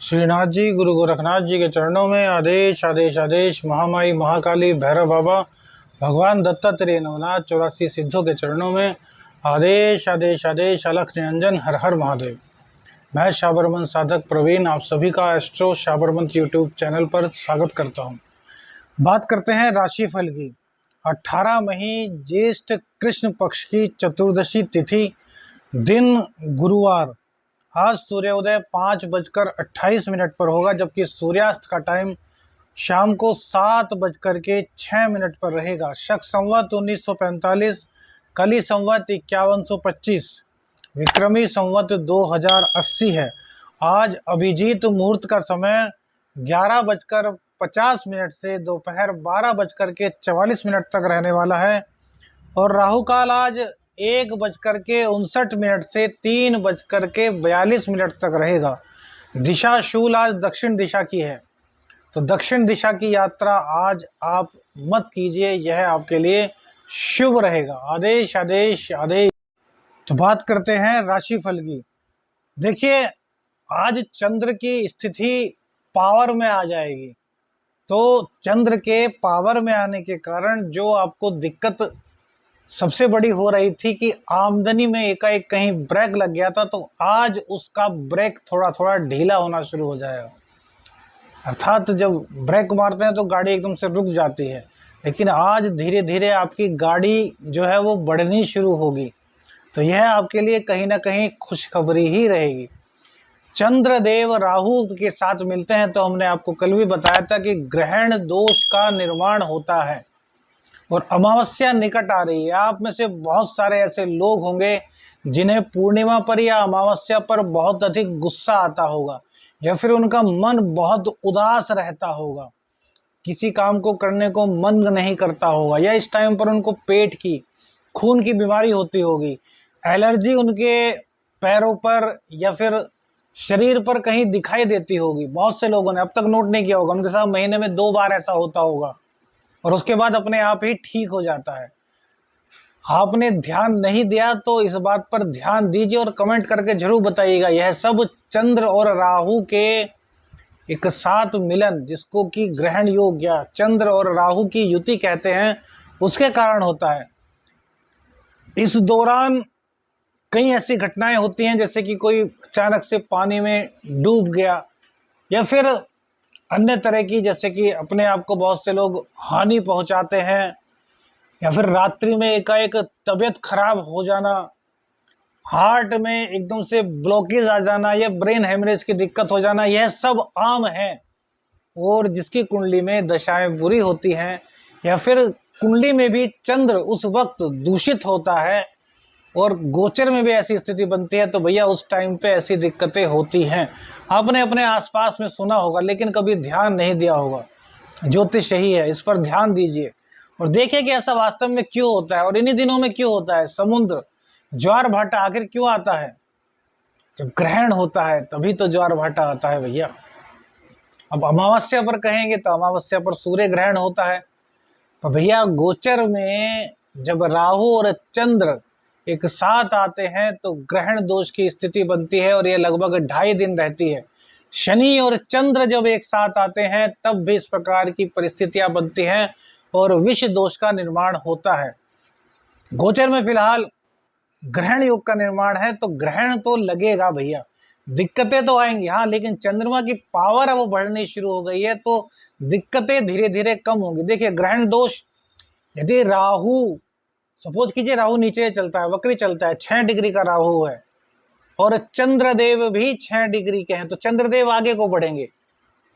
श्रीनाथ जी, गुरु गोरखनाथ जी के चरणों में आदेश आदेश आदेश। महामाई महाकाली भैरव बाबा, भगवान दत्तात्रेय नवनाथ 84 सिद्धों के चरणों में आदेश आदेश आदेश। अलख निरंजन, हर हर महादेव। मैं शाबरमन साधक प्रवीण आप सभी का एस्ट्रो शाबरमन यूट्यूब चैनल पर स्वागत करता हूं। बात करते हैं राशिफल की। 18 मई ज्येष्ठ कृष्ण पक्ष की चतुर्दशी तिथि, दिन गुरुवार। आज सूर्योदय 5:28 पर होगा, जबकि सूर्यास्त का टाइम शाम को 7:06 पर रहेगा। शक संवत 1945, कली संवत 5125, विक्रमी संवत 2080 है। आज अभिजीत मुहूर्त का समय 11:50 से दोपहर 12:44 तक रहने वाला है, और राहु काल आज 1:59 से 3:42 तक रहेगा। दिशा शूल आज दक्षिण दिशा की है, तो दक्षिण दिशा की यात्रा आज आप मत कीजिए, यह आपके लिए शुभ रहेगा। आदेश आदेश आदेश। तो बात करते हैं राशिफल की। देखिए, आज चंद्र की स्थिति पावर में आ जाएगी, तो चंद्र के पावर में आने के कारण जो आपको दिक्कत सबसे बड़ी हो रही थी कि आमदनी में एकाएक कहीं ब्रेक लग गया था, तो आज उसका ब्रेक थोड़ा थोड़ा ढीला होना शुरू हो जाएगा। अर्थात जब ब्रेक मारते हैं तो गाड़ी एकदम से रुक जाती है, लेकिन आज धीरे धीरे आपकी गाड़ी जो है वो बढ़नी शुरू होगी। तो यह आपके लिए कहीं ना कहीं खुशखबरी ही रहेगी। चंद्रदेव राहु के साथ मिलते हैं, तो हमने आपको कल भी बताया था कि ग्रहण दोष का निर्माण होता है और अमावस्या निकट आ रही है। आप में से बहुत सारे ऐसे लोग होंगे जिन्हें पूर्णिमा पर या अमावस्या पर बहुत अधिक गुस्सा आता होगा, या फिर उनका मन बहुत उदास रहता होगा, किसी काम को करने को मन नहीं करता होगा, या इस टाइम पर उनको पेट की, खून की बीमारी होती होगी, एलर्जी उनके पैरों पर या फिर शरीर पर कहीं दिखाई देती होगी। बहुत से लोगों ने अब तक नोट नहीं किया होगा, उनके साथ महीने में 2 बार ऐसा होता होगा, और उसके बाद अपने आप ही ठीक हो जाता है। आपने ध्यान नहीं दिया तो इस बात पर ध्यान दीजिए और कमेंट करके जरूर बताइएगा। यह सब चंद्र और राहु के एक साथ मिलन, जिसको कि ग्रहण योग या चंद्र और राहु की युति कहते हैं, उसके कारण होता है। इस दौरान कई ऐसी घटनाएं होती हैं, जैसे कि कोई अचानक से पानी में डूब गया, या फिर अन्य तरह की, जैसे कि अपने आप को बहुत से लोग हानि पहुंचाते हैं, या फिर रात्रि में एकाएक तबीयत खराब हो जाना, हार्ट में एकदम से ब्लॉकेज आ जाना, या ब्रेन हेमरेज की दिक्कत हो जाना, यह सब आम है। और जिसकी कुंडली में दशाएं बुरी होती हैं, या फिर कुंडली में भी चंद्र उस वक्त दूषित होता है और गोचर में भी ऐसी स्थिति बनती है, तो भैया उस टाइम पे ऐसी दिक्कतें होती हैं। आपने अपने आसपास में सुना होगा, लेकिन कभी ध्यान नहीं दिया होगा। ज्योतिष यही है, इस पर ध्यान दीजिए और देखिए कि ऐसा वास्तव में क्यों होता है, और इन्हीं दिनों में क्यों होता है। समुद्र, ज्वार भाटा आखिर क्यों आता है? जब ग्रहण होता है तभी तो ज्वार भाटा आता है भैया। अब अमावस्या पर कहेंगे तो अमावस्या पर सूर्य ग्रहण होता है। तो भैया गोचर में जब राहु और चंद्र एक साथ आते हैं तो ग्रहण दोष की स्थिति बनती है, और यह लगभग 2.5 दिन रहती है। शनि और चंद्र जब एक साथ आते हैं तब भी इस प्रकार की परिस्थितियां बनती हैं और विष दोष का निर्माण होता है। गोचर में फिलहाल ग्रहण योग का निर्माण है, तो ग्रहण तो लगेगा भैया, दिक्कतें तो आएंगी, हाँ, लेकिन चंद्रमा की पावर अब बढ़नी शुरू हो गई है, तो दिक्कतें धीरे धीरे कम होंगी। देखिए, ग्रहण दोष, यदि राहु, सपोज कीजिए राहु नीचे चलता है, वक्री चलता है, 6 डिग्री का राहु है, और चंद्रदेव भी 6 डिग्री के हैं, तो चंद्रदेव आगे को बढ़ेंगे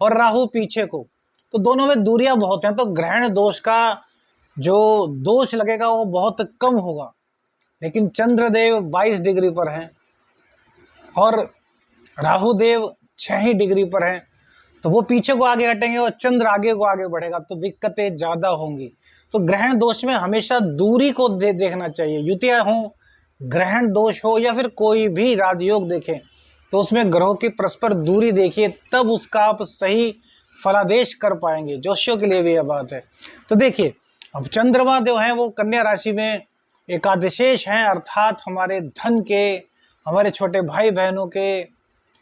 और राहु पीछे को, तो दोनों में दूरियां बहुत हैं, तो ग्रहण दोष का जो दोष लगेगा वो बहुत कम होगा। लेकिन चंद्रदेव 22 डिग्री पर हैं और राहुदेव 6 ही डिग्री पर हैं, तो वो पीछे को आगे हटेंगे और चंद्र आगे को आगे बढ़ेगा, तो दिक्कतें ज़्यादा होंगी। तो ग्रहण दोष में हमेशा दूरी को देखना चाहिए। युतियाँ हो, ग्रहण दोष हो, या फिर कोई भी राजयोग देखें, तो उसमें ग्रहों की परस्पर दूरी देखिए, तब उसका आप सही फलादेश कर पाएंगे। ज्योतिषियों के लिए भी यह बात है। तो देखिए, अब चंद्रमा जो हैं वो कन्या राशि में एकादशेष हैं, अर्थात हमारे धन के, हमारे छोटे भाई बहनों के,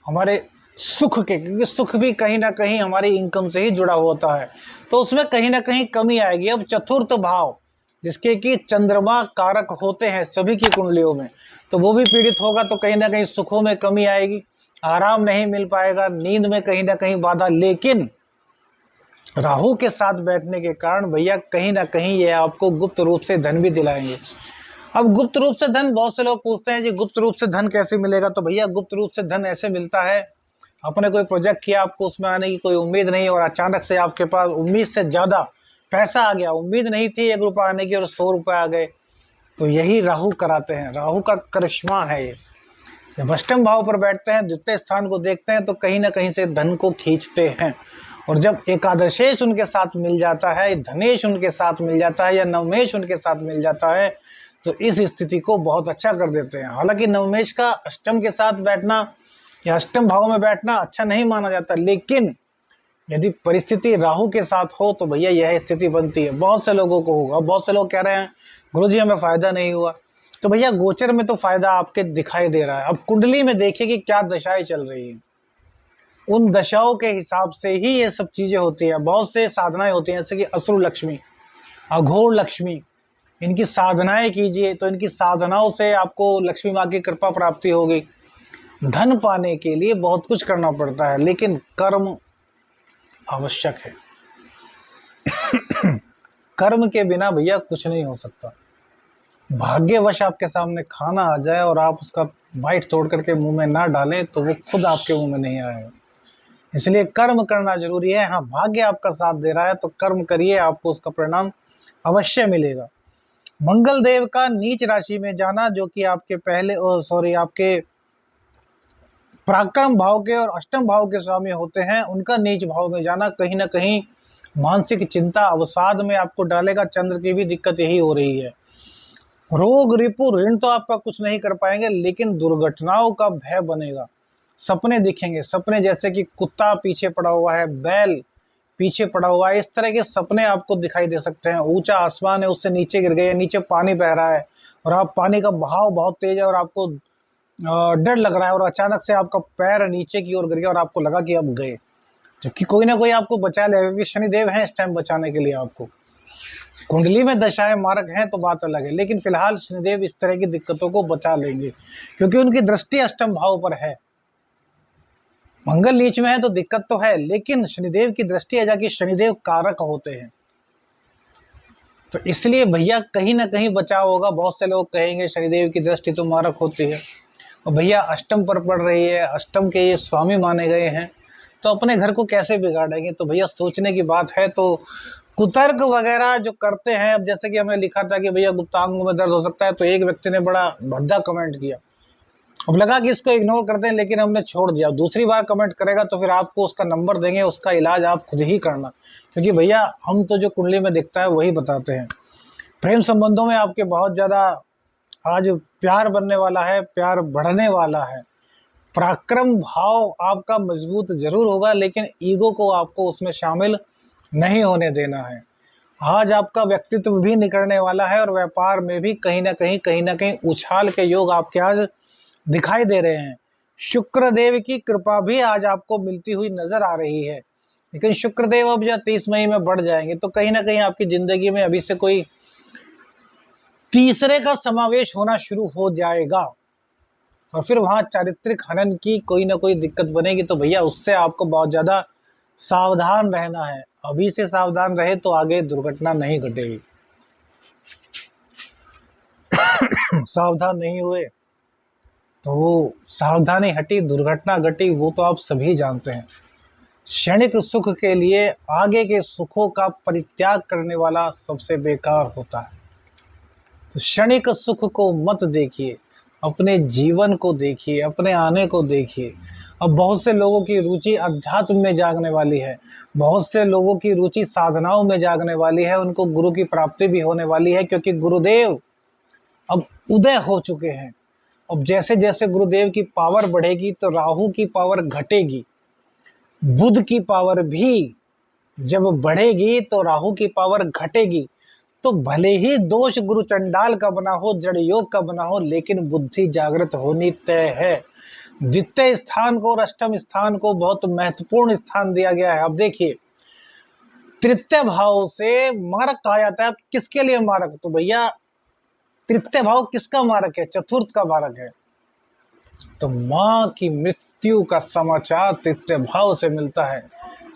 हमारे सुख के, क्योंकि सुख भी कहीं ना कहीं हमारी इनकम से ही जुड़ा होता है, तो उसमें कहीं ना कहीं कमी आएगी। अब चतुर्थ भाव जिसके कि चंद्रमा कारक होते हैं सभी की कुंडलियों में, तो वो भी पीड़ित होगा, तो कहीं ना कहीं सुखों में कमी आएगी, आराम नहीं मिल पाएगा, नींद में कहीं ना कहीं बाधा। लेकिन राहु के साथ बैठने के कारण भैया कहीं ना कहीं ये आपको गुप्त रूप से धन भी दिलाएंगे। अब गुप्त रूप से धन, बहुत से लोग पूछते हैं जी गुप्त रूप से धन कैसे मिलेगा, तो भैया गुप्त रूप से धन ऐसे मिलता है, आपने कोई प्रोजेक्ट किया, आपको उसमें आने की कोई उम्मीद नहीं और अचानक से आपके पास उम्मीद से ज़्यादा पैसा आ गया। उम्मीद नहीं थी 1 रुपया आने की और 100 रुपये आ गए, तो यही राहु कराते हैं, राहु का करिश्मा है ये। जब अष्टम भाव पर बैठते हैं, द्वितीय स्थान को देखते हैं, तो कहीं ना कहीं से धन को खींचते हैं। और जब एकादशेश उनके साथ मिल जाता है, धनेश उनके साथ मिल जाता है, या नवमेश उनके साथ मिल जाता है, तो इस स्थिति को बहुत अच्छा कर देते हैं। हालांकि नवमेश का अष्टम के साथ बैठना या अष्टम भाव में बैठना अच्छा नहीं माना जाता, लेकिन यदि परिस्थिति राहु के साथ हो तो भैया यह स्थिति बनती है। बहुत से लोगों को होगा, बहुत से लोग कह रहे हैं गुरुजी हमें फायदा नहीं हुआ, तो भैया गोचर में तो फायदा आपके दिखाई दे रहा है। अब कुंडली में देखिए कि क्या दशाएं चल रही हैं, उन दशाओं के हिसाब से ही ये सब चीजें होती है। बहुत से साधनाएं होती हैं, जैसे कि असुर लक्ष्मी, अघोर लक्ष्मी, इनकी साधनाएं कीजिए तो इनकी साधनाओं से आपको लक्ष्मी माँ की कृपा प्राप्ति होगी। धन पाने के लिए बहुत कुछ करना पड़ता है, लेकिन कर्म आवश्यक है। कर्म के बिना भैया कुछ नहीं हो सकता। भाग्यवश आपके सामने खाना आ जाए और आप उसका बाइट तोड़ करके मुंह में ना डालें तो वो खुद आपके मुंह में नहीं आएगा। इसलिए कर्म करना जरूरी है। हाँ, भाग्य आपका साथ दे रहा है तो कर्म करिए, आपको उसका परिणाम अवश्य मिलेगा। मंगल देव का नीच राशि में जाना, जो कि आपके आपके पराक्रम भाव के और अष्टम भाव के स्वामी होते हैं, उनका नीच भाव में जाना कहीं ना कहीं मानसिक चिंता अवसाद में आपको डालेगा। चंद्र की भी दिक्कत यही हो रही है। रोग रिपु ऋण तो आपका कुछ नहीं कर पाएंगे, लेकिन दुर्घटनाओं का भय बनेगा। सपने दिखेंगे, सपने जैसे कि कुत्ता पीछे पड़ा हुआ है, बैल पीछे पड़ा हुआ है, इस तरह के सपने आपको दिखाई दे सकते हैं। ऊंचा आसमान है, उससे नीचे गिर गए, नीचे पानी बह रहा है और आप पानी का बहाव बहुत तेज है और आपको डर लग रहा है, और अचानक से आपका पैर नीचे की ओर गिर गया और आपको लगा कि अब गए, जबकि कोई ना कोई आपको बचा लेगा, क्योंकि शनिदेव हैं इस टाइम बचाने के लिए आपको। कुंडली में दशाएं मारक हैं तो बात अलग है, लेकिन फिलहाल शनिदेव इस तरह की दिक्कतों को बचा लेंगे, क्योंकि उनकी दृष्टि अष्टम भाव पर है। मंगल नीच में है तो दिक्कत तो है, लेकिन शनिदेव की दृष्टि है, जाकि शनिदेव कारक होते हैं, तो इसलिए भैया कहीं ना कहीं बचाव होगा। बहुत से लोग कहेंगे शनिदेव की दृष्टि तो मारक होती है, और भैया अष्टम पर पड़ रही है, अष्टम के ये स्वामी माने गए हैं, तो अपने घर को कैसे बिगाड़ेंगे। तो भैया सोचने की बात है। तो कुतर्क वगैरह जो करते हैं, अब जैसे कि हमने लिखा था कि भैया गुप्तांगों में दर्द हो सकता है, तो एक व्यक्ति ने बड़ा भद्दा कमेंट किया, अब लगा कि इसको इग्नोर कर दें, लेकिन हमने छोड़ दिया। दूसरी बार कमेंट करेगा तो फिर आपको उसका नंबर देंगे, उसका इलाज आप खुद ही करना, क्योंकि भैया हम तो जो कुंडली में दिखता है वही बताते हैं। प्रेम संबंधों में आपके बहुत ज़्यादा आज प्यार बनने वाला है, प्यार बढ़ने वाला है। पराक्रम भाव आपका मजबूत जरूर होगा, लेकिन ईगो को आपको उसमें शामिल नहीं होने देना है। आज आपका व्यक्तित्व भी निकलने वाला है, और व्यापार में भी कहीं ना कहीं उछाल के योग आपके आज दिखाई दे रहे हैं। शुक्रदेव की कृपा भी आज आपको मिलती हुई नजर आ रही है, लेकिन शुक्रदेव अब जब 30 मई में बढ़ जाएंगे तो कहीं ना कहीं आपकी जिंदगी में अभी से कोई तीसरे का समावेश होना शुरू हो जाएगा, और फिर वहां चारित्रिक हनन की कोई ना कोई दिक्कत बनेगी। तो भैया उससे आपको बहुत ज़्यादा सावधान रहना है। अभी से सावधान रहे तो आगे दुर्घटना नहीं घटेगी। सावधान नहीं हुए तो वो सावधानी हटी, दुर्घटना घटी, वो तो आप सभी जानते हैं। क्षणिक सुख के लिए आगे के सुखों का परित्याग करने वाला सबसे बेकार होता है। तो क्षणिक सुख को मत देखिए, अपने जीवन को देखिए, अपने आने को देखिए। अब बहुत से लोगों की रुचि अध्यात्म में जागने वाली है, बहुत से लोगों की रुचि साधनाओं में जागने वाली है, उनको गुरु की प्राप्ति भी होने वाली है, क्योंकि गुरुदेव अब उदय हो चुके हैं। अब जैसे जैसे गुरुदेव की पावर बढ़ेगी तो राहु की पावर घटेगी, बुध की पावर भी जब बढ़ेगी तो राहु की पावर घटेगी। तो भले ही दोष गुरु चंडाल का बना हो, जड़ योग का बना हो, लेकिन बुद्धि जागृत होनी तय है। द्वितीय स्थान को और अष्टम स्थान को बहुत महत्वपूर्ण स्थान दिया गया है। अब देखिए, तृतीय भाव से मारक कहा जाता है। किसके लिए मारक? तो भैया तृतीय भाव किसका मारक है? चतुर्थ का मारक है। तो माँ की मृत्यु का समाचार तृतीय भाव से मिलता है।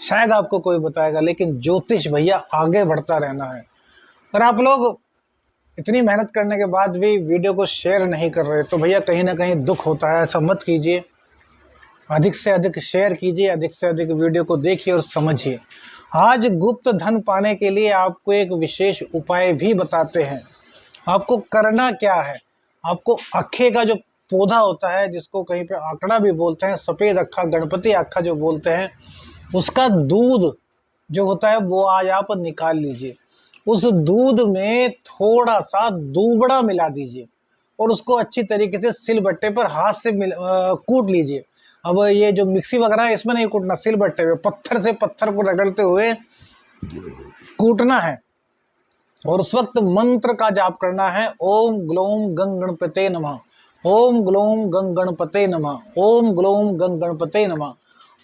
शायद आपको कोई बताएगा, लेकिन ज्योतिष भैया आगे बढ़ता रहना है। और आप लोग इतनी मेहनत करने के बाद भी वीडियो को शेयर नहीं कर रहे, तो भैया कहीं ना कहीं दुख होता है। ऐसा मत कीजिए, अधिक से अधिक शेयर कीजिए, अधिक से अधिक वीडियो को देखिए और समझिए। आज गुप्त धन पाने के लिए आपको एक विशेष उपाय भी बताते हैं। आपको करना क्या है? आपको अखे का जो पौधा होता है, जिसको कहीं पे आंकड़ा भी बोलते हैं, सफ़ेद अक्खा, गणपति अक्खा जो बोलते हैं, उसका दूध जो होता है वो आज आप निकाल लीजिए। उस दूध में थोड़ा सा दूबड़ा मिला दीजिए और उसको अच्छी तरीके से सिलबट्टे पर हाथ से कूट लीजिए। अब ये जो मिक्सी वगैरह है इसमें नहीं कूटना, सिलबट्टे पे पत्थर से पत्थर को रगड़ते हुए कूटना है। और उस वक्त मंत्र का जाप करना है, ओम ग्लोम गंग गणपते नमः, ओम ग्लोम गंग गणपते नमः, ओम ग्लोम गंग गणपते नमः।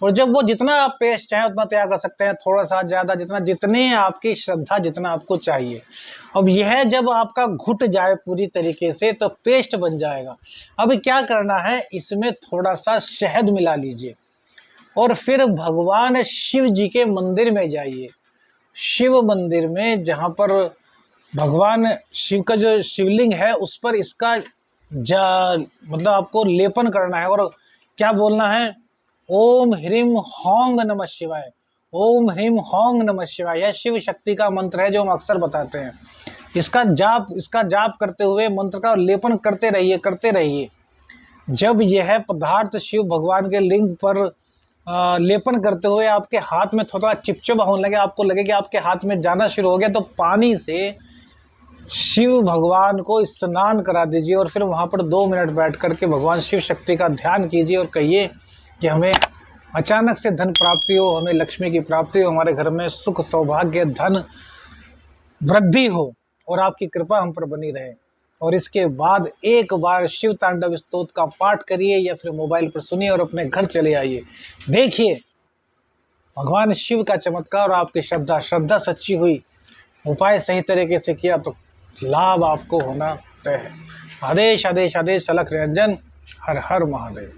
और जब वो जितना आप पेस्ट चाहें उतना तैयार कर सकते हैं, थोड़ा सा ज़्यादा, जितने आपकी श्रद्धा, जितना आपको चाहिए। अब यह जब आपका घुट जाए पूरी तरीके से तो पेस्ट बन जाएगा। अब क्या करना है, इसमें थोड़ा सा शहद मिला लीजिए और फिर भगवान शिव जी के मंदिर में जाइए। शिव मंदिर में जहाँ पर भगवान शिव का जो शिवलिंग है उस पर इसका मतलब आपको लेपन करना है। और क्या बोलना है, ओम ह्रीम होंग नमः शिवाय, ओम ह्रीम होंग नमः शिवाय। यह शिव शक्ति का मंत्र है जो हम अक्सर बताते हैं। इसका जाप करते हुए मंत्र का लेपन करते रहिए। जब यह पदार्थ शिव भगवान के लिंग पर लेपन करते हुए आपके हाथ में थोड़ा चिपचिपा होने लगे, आपको लगे कि आपके हाथ में जाना शुरू हो गया, तो पानी से शिव भगवान को स्नान करा दीजिए और फिर वहाँ पर 2 मिनट बैठ करके भगवान शिव शक्ति का ध्यान कीजिए और कहिए कि हमें अचानक से धन प्राप्ति हो, हमें लक्ष्मी की प्राप्ति हो, हमारे घर में सुख सौभाग्य धन वृद्धि हो और आपकी कृपा हम पर बनी रहे। और इसके बाद एक बार शिव तांडव स्तोत्र का पाठ करिए या फिर मोबाइल पर सुनिए और अपने घर चले आइए। देखिए भगवान शिव का चमत्कार और आपकी श्रद्धा सच्ची हुई, उपाय सही तरीके से किया तो लाभ आपको होना तय है। आदेश आदेश आदेश अलख निरंजन। हर हर महादेव।